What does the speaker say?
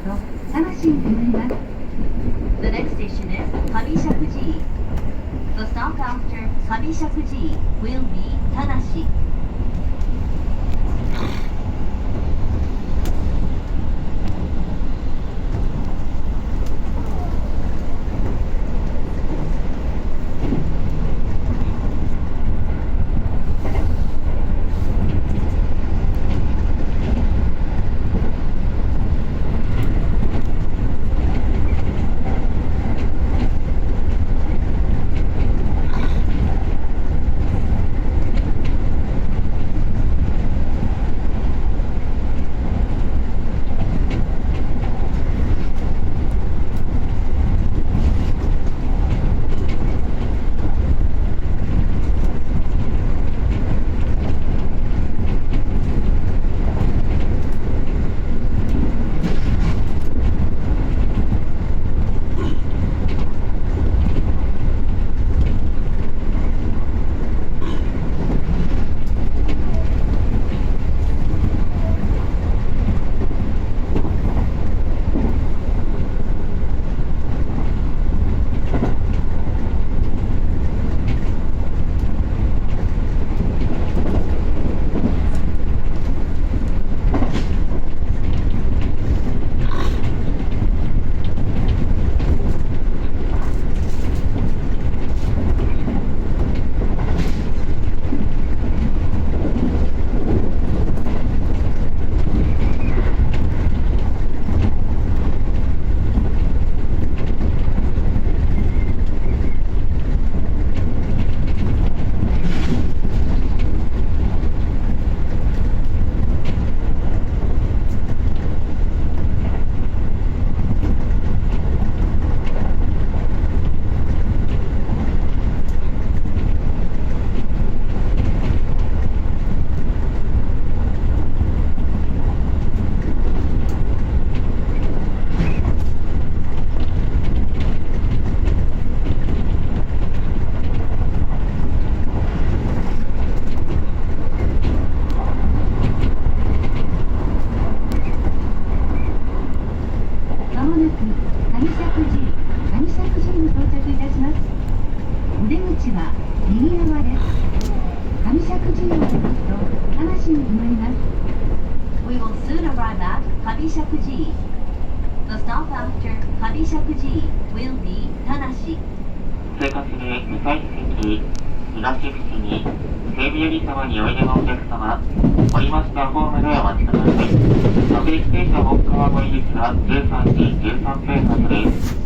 と魂に止まります。The next station is Kabishakuji. The stop after Kabishakuji will be Tanashi. 生活に向かい席、東口に整備より様においでのお客様、降りましたホームでお待ちください。各駅停車本川越行きは13時13分発です。